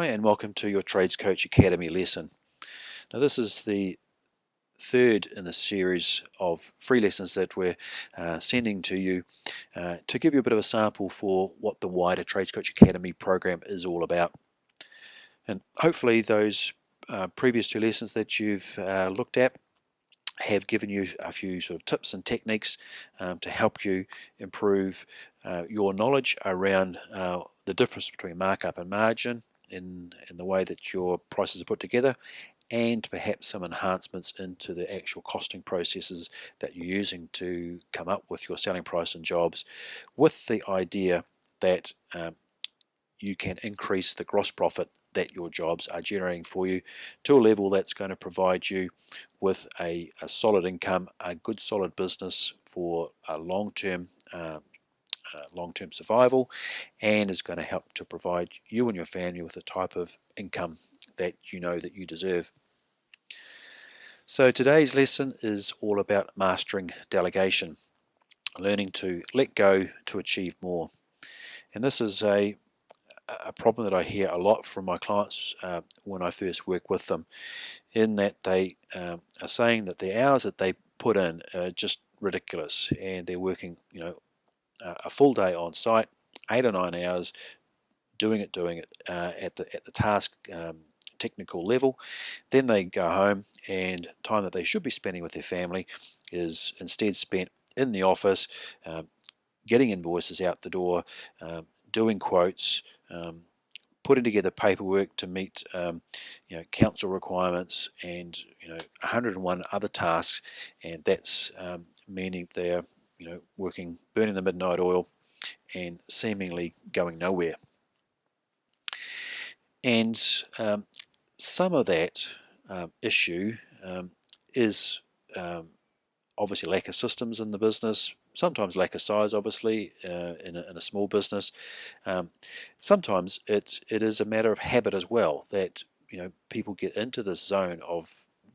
Hi and welcome to your Trades Coach Academy lesson. Now this is the third in a series of free lessons that we're sending to you to give you a bit of a sample for what the wider Trades Coach Academy program is all about. And hopefully those previous two lessons that you've looked at have given you a few sort of tips and techniques to help you improve your knowledge around the difference between markup and margin in the way that your prices are put together, and perhaps some enhancements into the actual costing processes that you're using to come up with your selling price and jobs, with the idea that you can increase the gross profit that your jobs are generating for you to a level that's going to provide you with a solid income, a good solid business for a long-term survival, and is going to help to provide you and your family with the type of income that you know that you deserve. So today's lesson is all about mastering delegation, learning to let go to achieve more. And this is a problem that I hear a lot from my clients when I first work with them, in that they are saying that the hours that they put in are just ridiculous, and they're working, a full day on site, 8 or 9 hours, doing it at the task technical level. Then they go home, and time that they should be spending with their family is instead spent in the office, getting invoices out the door, doing quotes, putting together paperwork to meet council requirements, and 101 other tasks, and that's meaning they're working, burning the midnight oil, and seemingly going nowhere. And some of that issue is obviously lack of systems in the business, sometimes lack of size, obviously, in a small business. Sometimes it is a matter of habit as well, that people get into this zone of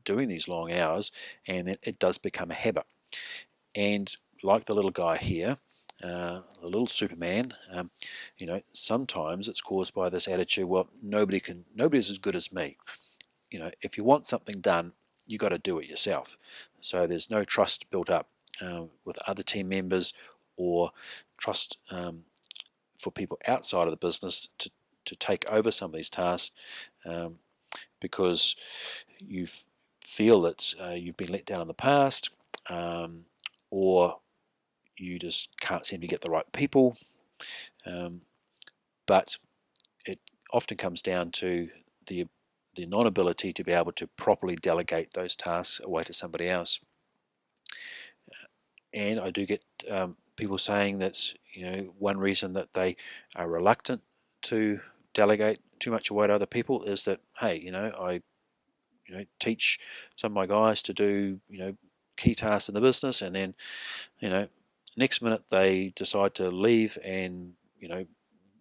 doing these long hours, and it does become a habit. And like the little guy here, the little Superman, sometimes it's caused by this attitude, well, nobody's as good as me. If you want something done, you got to do it yourself. So there's no trust built up with other team members, or trust for people outside of the business to take over some of these tasks, because you feel that you've been let down in the past, or you just can't seem to get the right people. But it often comes down to the non-ability to be able to properly delegate those tasks away to somebody else. And I do get people saying that one reason that they are reluctant to delegate too much away to other people is that, hey, I teach some of my guys to do key tasks in the business, and then next minute they decide to leave and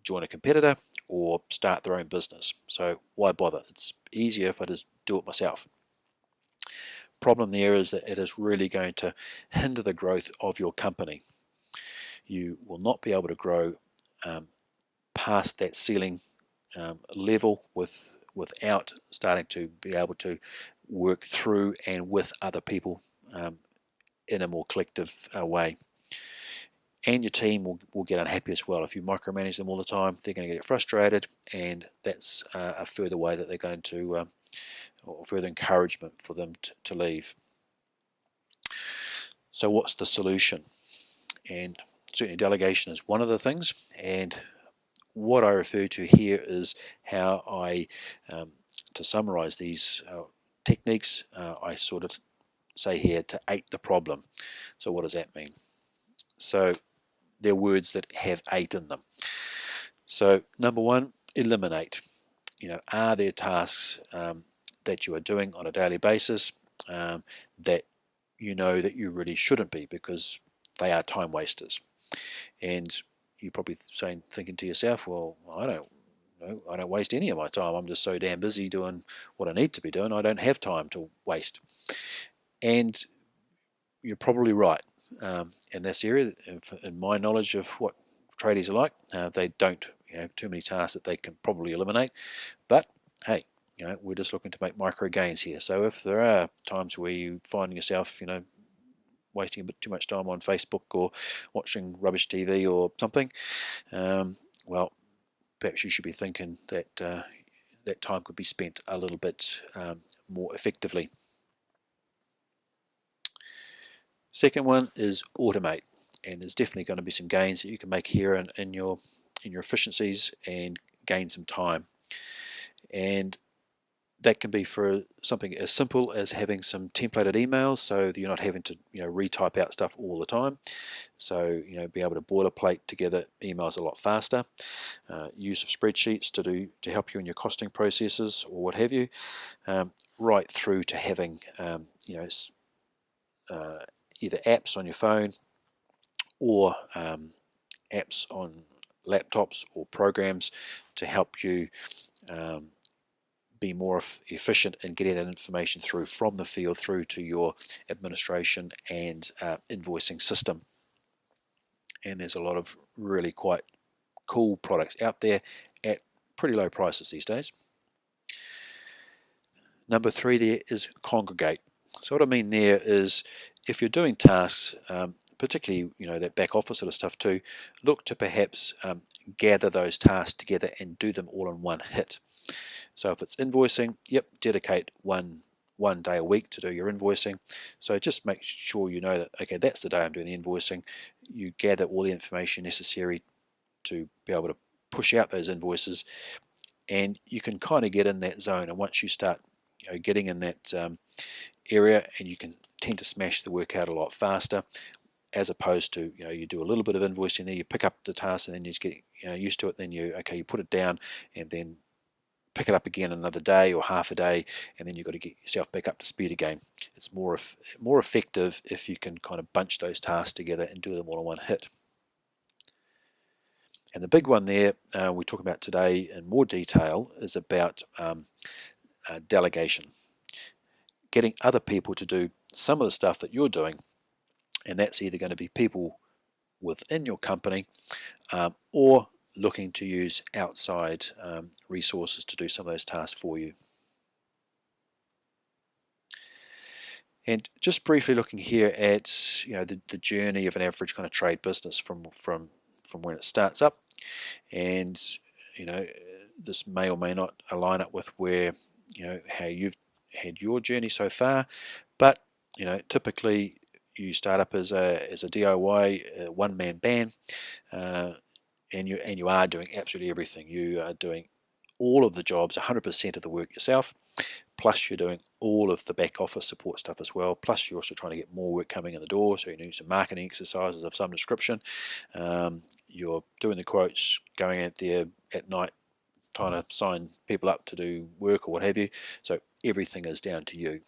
join a competitor or start their own business. So why bother? It's easier if I just do it myself. Problem there is that it is really going to hinder the growth of your company. You will not be able to grow past that ceiling level without starting to be able to work through and with other people in a more collective way. And your team will get unhappy as well. If you micromanage them all the time, they're going to get frustrated, and that's a further way that they're going to, or further encouragement for them to leave. So what's the solution? And certainly delegation is one of the things, and what I refer to here is how I, to summarize these techniques, I sort of say here to ate the problem. So what does that mean? So they're words that have 8 in them. So number 1, eliminate. Are there tasks that you are doing on a daily basis that that you really shouldn't be, because they are time wasters? And you're probably thinking to yourself, well, I don't waste any of my time. I'm just so damn busy doing what I need to be doing. I don't have time to waste. And you're probably right. In this area, in my knowledge of what tradies are like, they don't too many tasks that they can probably eliminate. But hey, we're just looking to make micro gains here. So if there are times where you find yourself, wasting a bit too much time on Facebook or watching rubbish TV or something, well, perhaps you should be thinking that that time could be spent a little bit more effectively. Second one is automate, and there's definitely going to be some gains that you can make here in your efficiencies and gain some time. And that can be for something as simple as having some templated emails, so that you're not having to retype out stuff all the time. So be able to boilerplate together emails a lot faster. Use of spreadsheets to help you in your costing processes or what have you, right through to having either apps on your phone or apps on laptops or programs to help you be more efficient in getting that information through from the field through to your administration and invoicing system. And there's a lot of really quite cool products out there at pretty low prices these days. Number 3 there is congregate. So what I mean there is, if you're doing tasks, particularly that back office sort of stuff too, look to perhaps gather those tasks together and do them all in one hit. So if it's invoicing, dedicate one day a week to do your invoicing. So just make sure you know that, okay, that's the day I'm doing the invoicing. You gather all the information necessary to be able to push out those invoices, and you can kind of get in that zone. And once you start getting in that area, and you can tend to smash the work out a lot faster, as opposed to you do a little bit of invoicing there, you pick up the task, and then you just get used to it. Then you put it down, and then pick it up again another day or half a day, and then you've got to get yourself back up to speed again. It's more effective if you can kind of bunch those tasks together and do them all in one hit. And the big one there we talk about today in more detail is about delegation. Getting other people to do some of the stuff that you're doing, and that's either going to be people within your company or looking to use outside resources to do some of those tasks for you. And just briefly looking here at the journey of an average kind of trade business from when it starts up, and this may or may not align up with where how you've had your journey so far, but typically you start up as a DIY one-man band, and you are doing absolutely everything. You are doing all of the jobs, 100% of the work yourself, plus you're doing all of the back office support stuff as well, plus you're also trying to get more work coming in the door, so you need some marketing exercises of some description. You're doing the quotes, going out there at night trying to sign people up to do work or what have you, so everything is down to you.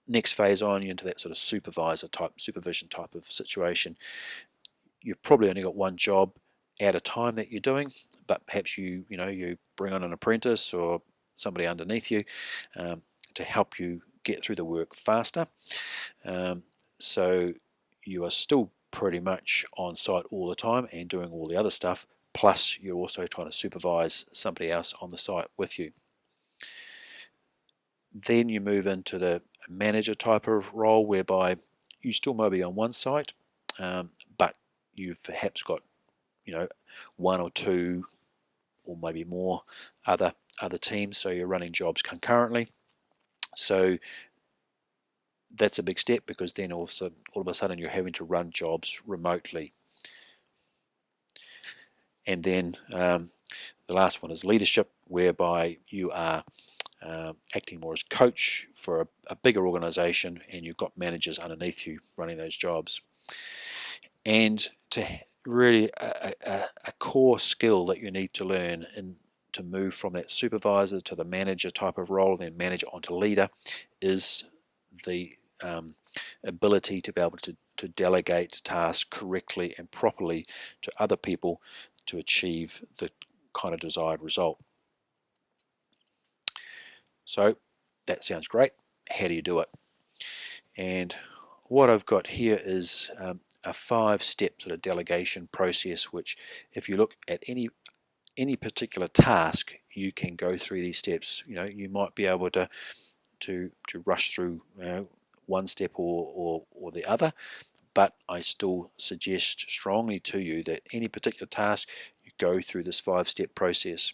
Next phase on, you're into that sort of supervision type of situation. You've probably only got one job at a time that you're doing, but perhaps you bring on an apprentice or somebody underneath you to help you get through the work faster. So you are still pretty much on site all the time and doing all the other stuff, plus you're also trying to supervise somebody else on the site with you. Then you move into the manager type of role, whereby you still may be on one site, but you've perhaps got one or two or maybe more other teams, so you're running jobs concurrently. So that's a big step, because then all of a sudden you're having to run jobs remotely. And then the last one is leadership, whereby you are acting more as coach for a bigger organization, and you've got managers underneath you running those jobs. And to really a core skill that you need to learn and to move from that supervisor to the manager type of role, then manager onto leader, is the ability to be able to delegate tasks correctly and properly to other people to achieve the kind of desired result. So that sounds great. How do you do it? And what I've got here is a 5-step sort of delegation process, which if you look at any any particular task, you can go through these steps. You might be able to rush through one step or the other, but I still suggest strongly to you that any particular task, you go through this 5-step process.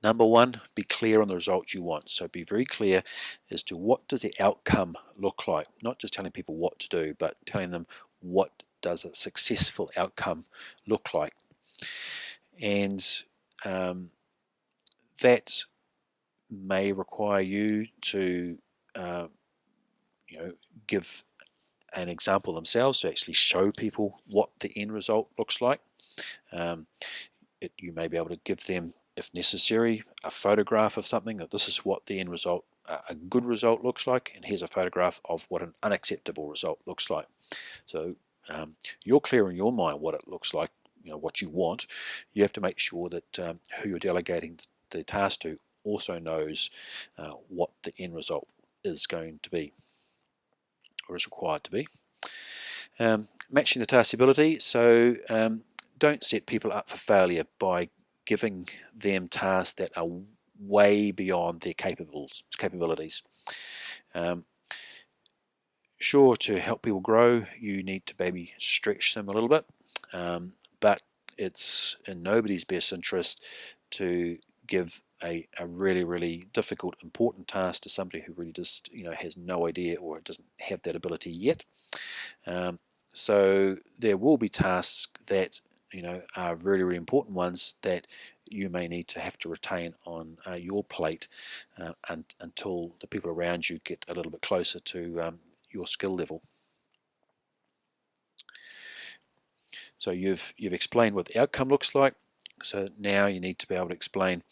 Number one, be clear on the results you want. So be very clear as to what does the outcome look like. Not just telling people what to do, but telling them what does a successful outcome look like. And that may require you to give an example themselves, to actually show people what the end result looks like. You may be able to give them, if necessary, a photograph of something, that this is what the end result, a good result, looks like, and here's a photograph of what an unacceptable result looks like. So you're clear in your mind what it looks like, what you want. You have to make sure that who you're delegating the task to also knows what the end result is going to be, or is required to be. Matching the task ability. So don't set people up for failure by giving them tasks that are way beyond their capabilities. Sure, to help people grow, you need to maybe stretch them a little bit, but it's in nobody's best interest to give a really, really difficult, important task to somebody who really just has no idea or doesn't have that ability yet. So there will be tasks that are really, really important ones that you may need to have to retain on your plate until the people around you get a little bit closer to your skill level. So you've explained what the outcome looks like. So now you need to be able to explain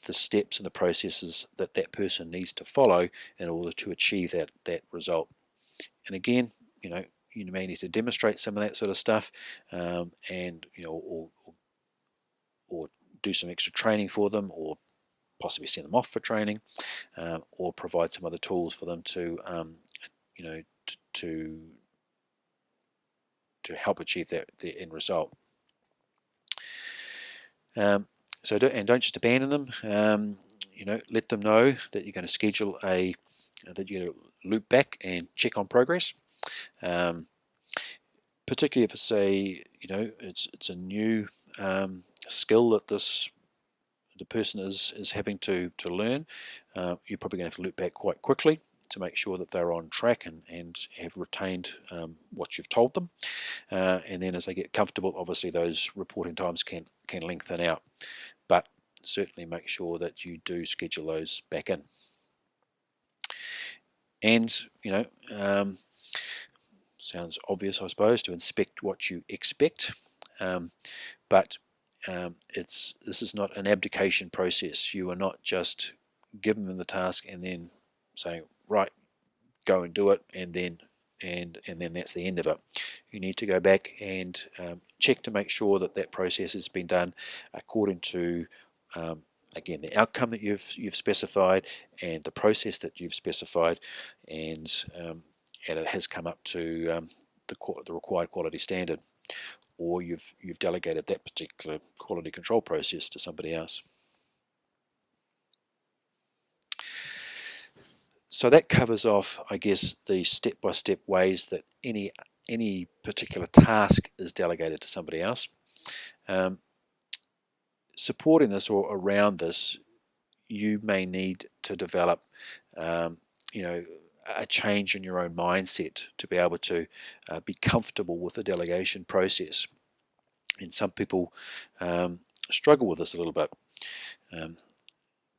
the steps and the processes that that person needs to follow in order to achieve that result. And again, you may need to demonstrate some of that sort of stuff, and or do some extra training for them, or possibly send them off for training, or provide some other tools for them to to help achieve the end result. So don't just abandon them. Let them know that you're going to schedule that you're going to loop back and check on progress. Particularly if it's it's a new skill that the person is having to learn, you're probably going to have to loop back quite quickly to make sure that they're on track and have retained what you've told them. And then as they get comfortable, obviously those reporting times can lengthen out. But certainly make sure that you do schedule those back in. And sounds obvious, I suppose, to inspect what you expect, but this is not an abdication process. You are not just giving them the task and then saying, right, go and do it, and then that's the end of it. You need to go back and check to make sure that process has been done according to again, the outcome that you've specified and the process that you've specified, and it has come up to the required quality standard, or you've delegated that particular quality control process to somebody else. So that covers off, I guess, the step-by-step ways that any particular task is delegated to somebody else. Supporting this or around this, you may need to develop a change in your own mindset to be able to be comfortable with the delegation process. And some people struggle with this a little bit.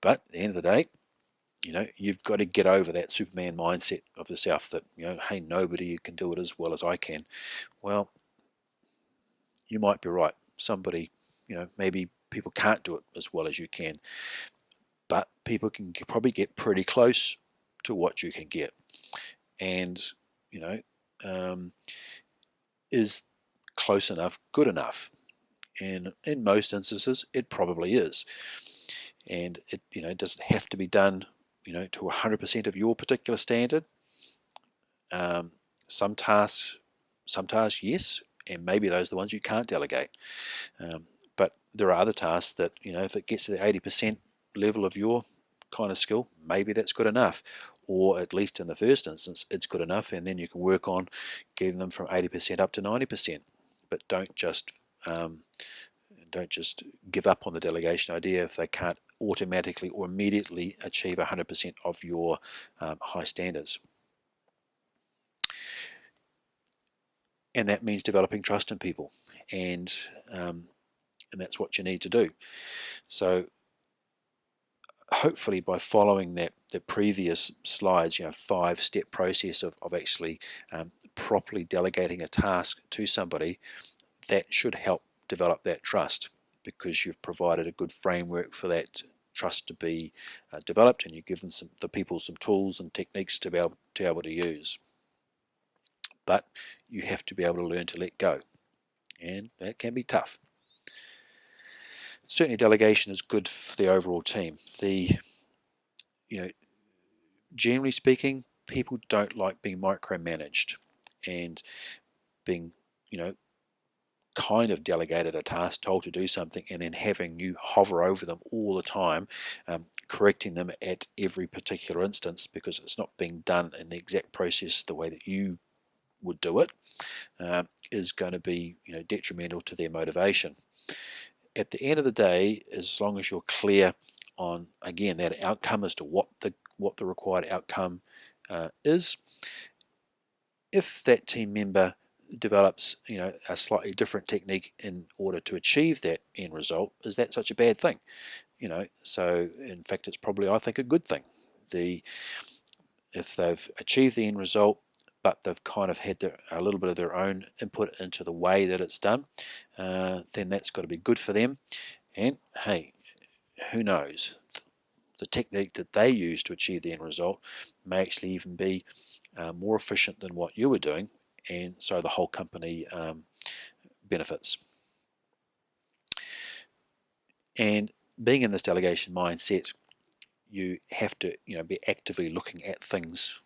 But at the end of the day, you've got to get over that Superman mindset of yourself that, hey, nobody can do it as well as I can. Well, you might be right. Somebody, maybe people can't do it as well as you can, but people can probably get pretty close to what you can get. And, is close enough good enough? And in most instances, it probably is. And it doesn't have to be done to 100% of your particular standard. Some tasks, yes, and maybe those are the ones you can't delegate. But there are other tasks that, if it gets to the 80% level of your kind of skill, maybe that's good enough, or at least in the first instance it's good enough, and then you can work on getting them from 80% up to 90%. But don't just give up on the delegation idea if they can't automatically or immediately achieve 100% of your high standards. And that means developing trust in people, and that's what you need to do. So hopefully by following the previous slides, 5-step process of actually properly delegating a task to somebody, that should help develop that trust, because you've provided a good framework for that trust to be developed, and you've given the people some tools and techniques to be able to use. But you have to be able to learn to let go, and that can be tough. Certainly delegation is good for the overall team. Generally speaking, people don't like being micromanaged and being, kind of delegated a task, told to do something, and then having you hover over them all the time, correcting them at every particular instance because it's not being done in the exact process the way that you would do it, is going to be detrimental to their motivation. At the end of the day, as long as you're clear on, again, that outcome as to what the required outcome is, if that team member develops a slightly different technique in order to achieve that end result, is that such a bad thing? So in fact it's probably, I think, a good thing. If they've achieved the end result but they've kind of had a little bit of their own input into the way that it's done, then that's got to be good for them. And hey, who knows, the technique that they use to achieve the end result may actually even be more efficient than what you were doing, and so the whole company benefits. And being in this delegation mindset, you have to be actively looking at things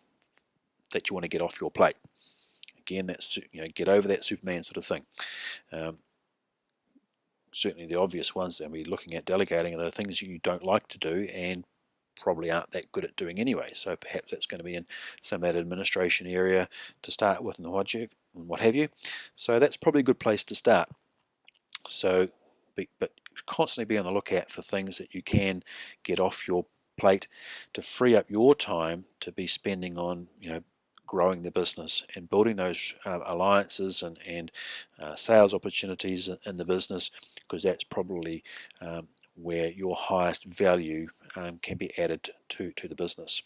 that you want to get off your plate. Again, that's get over that Superman sort of thing. Certainly the obvious ones that we're looking at delegating are the things you don't like to do and probably aren't that good at doing anyway. So perhaps that's going to be in some of that administration area to start with, and what have you. So that's probably a good place to start. So, but constantly be on the lookout for things that you can get off your plate to free up your time to be spending on growing the business and building those alliances and sales opportunities in the business, because that's probably where your highest value can be added to the business.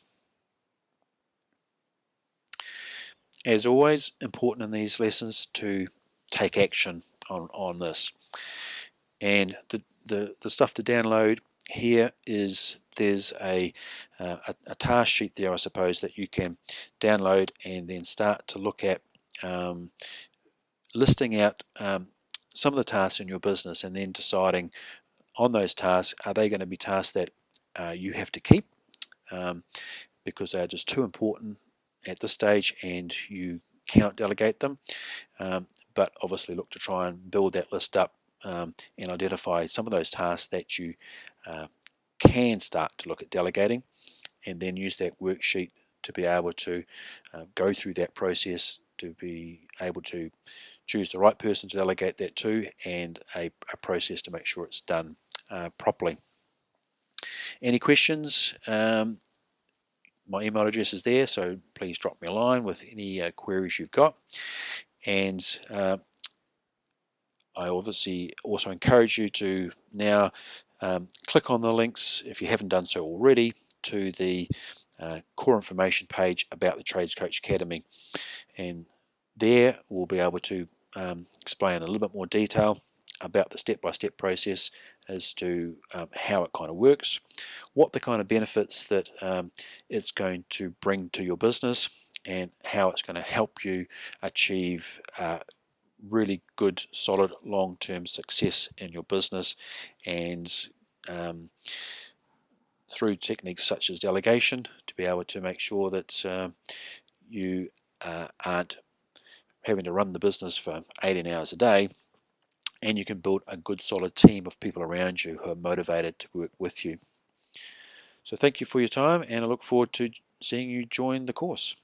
As always, important in these lessons to take action on this. And the stuff to download here is there's a task sheet there, I suppose, that you can download and then start to look at listing out some of the tasks in your business, and then deciding on those tasks, are they going to be tasks that you have to keep because they're just too important at this stage and you cannot delegate them, but obviously look to try and build that list up and identify some of those tasks that you can start to look at delegating, and then use that worksheet to be able to go through that process to be able to choose the right person to delegate that to, and a process to make sure it's done properly. Any questions? My email address is there, so please drop me a line with any queries you've got. And I obviously also encourage you to now click on the links, if you haven't done so already, to the core information page about the Trades Coach Academy, and there we'll be able to explain in a little bit more detail about the step-by-step process as to how it kind of works, what the kind of benefits that it's going to bring to your business, and how it's going to help you achieve really good, solid, long-term success in your business, and through techniques such as delegation, to be able to make sure that you aren't having to run the business for 18 hours a day, and you can build a good solid team of people around you who are motivated to work with you. So thank you for your time, and I look forward to seeing you join the course.